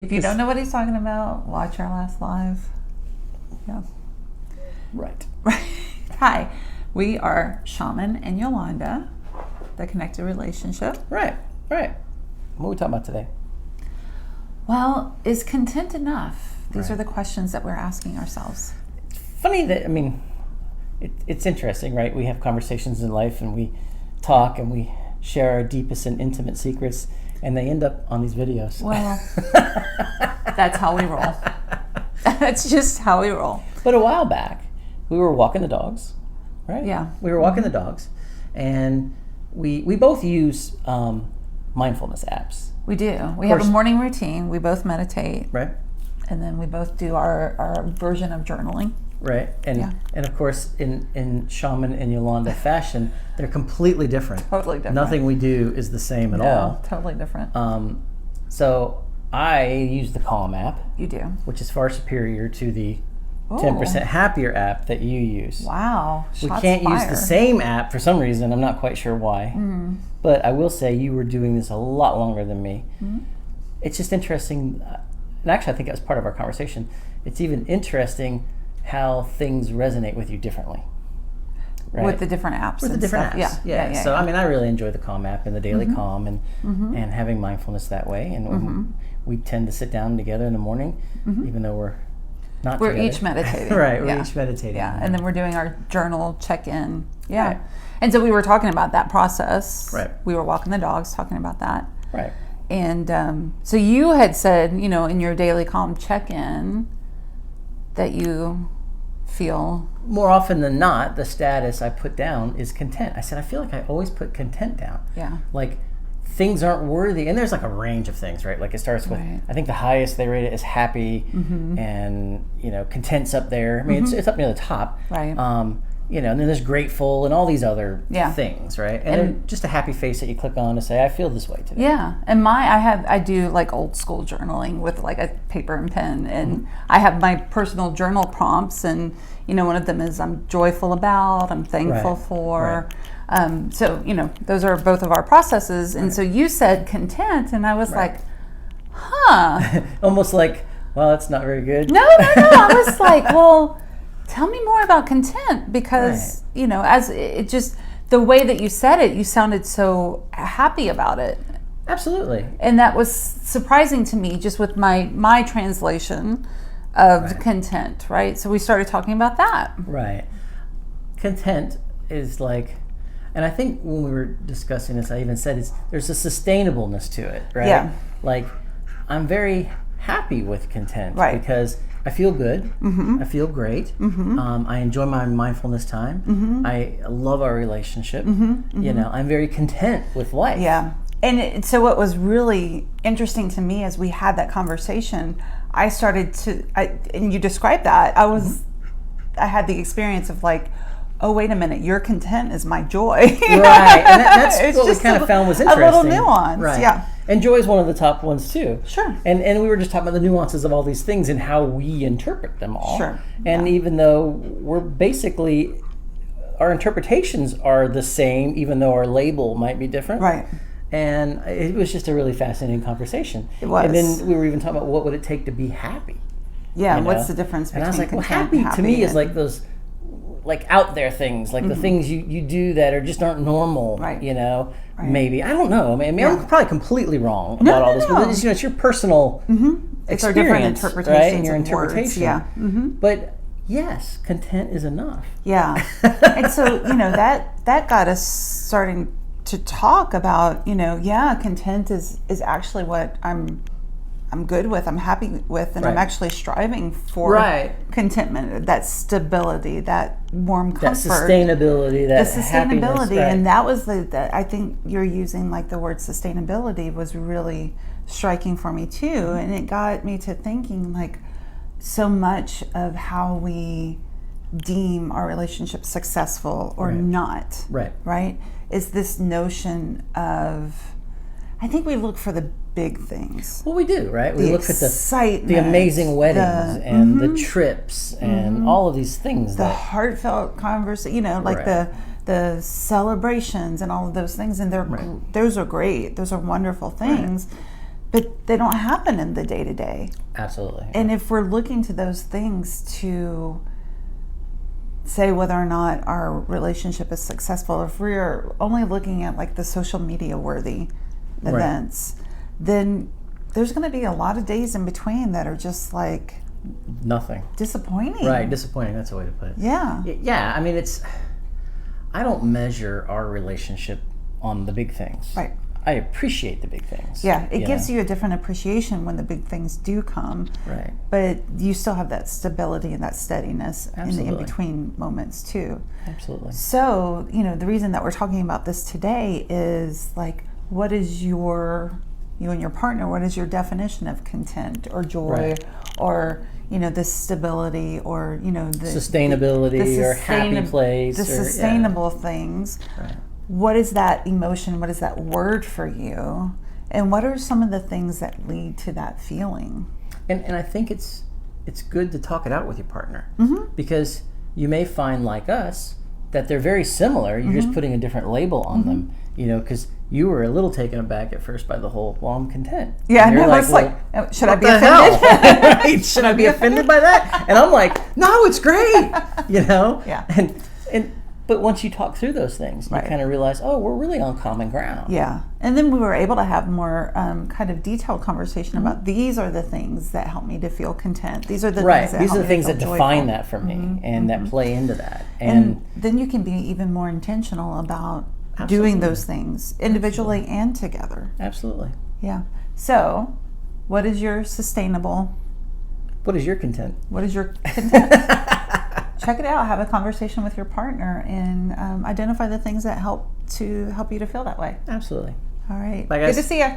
If you don't know what he's talking about, watch our last live. Yeah. Right. Hi, we are Shaman and Yolanda, the Connected Relationship. Right. What are we talking about today? Well, is content enough? These Right. are the questions that we're asking ourselves. Funny that, it's interesting, right? We have conversations in life and we talk and we share our deepest and intimate secrets, and they end up on these videos. Well, that's how we roll. That's just how we roll. But a while back, we were walking the dogs, right? Yeah. We were walking the dogs, and we both use mindfulness apps, We do. We have a morning routine. We both meditate, right? and then we both do our version of journaling. Right, and of course, in Shaman and Yolanda fashion, they're completely different. Totally different. Nothing we do is the same at all. Totally different. So I use the Calm app, You do. which is far superior to the 10% Happier app that you use. Wow. We Shots can't use fired. the same app for some reason. I'm not quite sure why. But I will say you were doing this a lot longer than me. It's just interesting. And actually, I think that was part of our conversation. It's even interesting how things resonate with you differently. Right? With the different apps. With the and different stuff. apps. Yeah. So, I really enjoy the Calm app and the Daily Calm and having mindfulness that way. And we tend to sit down together in the morning, even though we're not We're together. each meditating. Right, we're each meditating. Yeah, and then we're doing our journal check-in. Yeah. Right. And so we were talking about that process. Right. We were walking the dogs, talking about that. Right. And so you had said, in your Daily Calm check-in that you feel... More often than not, the status I put down is content. I said, I feel like I always put content down. Yeah. Like, things aren't worthy. And there's like a range of things, right? Like, it starts with, Right. I think the highest they rate it is happy, and, content's up there. It's up near the top. Right. And then there's grateful and all these other Yeah. things, right? And they're just a happy face that you click on to say, I feel this way today. Yeah, and I do like old school journaling with like a paper and pen, and I have my personal journal prompts, and one of them is I'm joyful about, I'm thankful Right, for. So those are both of our processes, and so you said content, and I was like, huh? Almost like, well, that's not very good. No. I was like, well, tell me more about content, because as it just the way that you said it, you sounded so happy about it. Absolutely. And that was surprising to me, just with my translation of content, right? So we started talking about that. Right. Content is like, and I think when we were discussing this, I even said there's a sustainableness to it, right? Yeah. Like, I'm very happy with content, Right. because I feel good. I feel great. I enjoy my mindfulness time. I love our relationship. I'm very content with life. Yeah. And so what was really interesting to me as we had that conversation, I started to, and you described that, I had the experience of like, oh, wait a minute, your content is my joy. Right. And that's It's what we just kind of found was interesting. A little nuance. Right. Yeah. And joy is one of the top ones too. Sure. And we were just talking about the nuances of all these things and how we interpret them all. Sure. And even though we're basically, our interpretations are the same, even though our label might be different. Right. And it was just a really fascinating conversation. It was. And then we were even talking about what would it take to be happy. Yeah. you know? What's the difference between And I was like, well, content and happy to me is and- like those, like, out there things, like the things you do that are just aren't normal. Right. Maybe, I don't know. I'm probably completely wrong No, about all no, this, no. but it's your personal It's our different experience, interpretations right? And your of words, interpretation. yeah. But yes, content is enough. Yeah. And so, that got us starting to talk about, content is actually what I'm good with, I'm happy with, and I'm Right. actually striving for Right. contentment, that stability, that warm That comfort. sustainability, that The happiness, sustainability, right. and that was that I think you're using like the word sustainability was really striking for me too, and it got me to thinking like so much of how we deem our relationship successful or not, Right. is this notion of, I think we look for the big things. Well, we do, right? We The look at the excitement, amazing weddings the- and the trips and all of these things the that heartfelt conversation, like Right. the celebrations and all of those things, and those are great. Those are wonderful things. but they don't happen in the day to day. Absolutely. And if we're looking to those things to say whether or not our relationship is successful, if we're only looking at like the social media worthy events, then there's going to be a lot of days in between that are just like nothing. disappointing. Right, disappointing. That's the way to put it. Yeah. Yeah, I mean, I don't measure our relationship on the big things. Right. I appreciate the big things. Yeah, it gives you a different appreciation when the big things do come. Right. But you still have that stability and that steadiness in the Absolutely. in-between moments too. Absolutely. So, the reason that we're talking about this today is like, what is you and your partner, what is your definition of content or joy, Right. or, this stability, or, the Sustainability or happy place. the sustainable things. Right. What is that emotion? What is that word for you? And what are some of the things that lead to that feeling? And I think it's good to talk it out with your partner, Mm-hmm. because you may find, like us, that they're very similar. You're just putting a different label on them, because you were a little taken aback at first by the whole, well, I'm content. Yeah, and you're no, it's like, should I what be the offended? hell? Right? Should I be offended by that? And I'm like, no, it's great. Yeah. But once you talk through those things, you Right. kind of realize, oh, we're really on common ground. Yeah. And then we were able to have more kind of detailed conversation about these are the things that help me to feel content. These are the Right. things that These are help the me things to that feel define joyful. that for me and that play into that. And then you can be even more intentional about doing those things individually and together. Absolutely. Yeah. So, what is your sustainable? What is your content? What is your content? Check it out. Have a conversation with your partner and identify the things that help you to feel that way. Absolutely. All right. Bye, guys. Good to see you.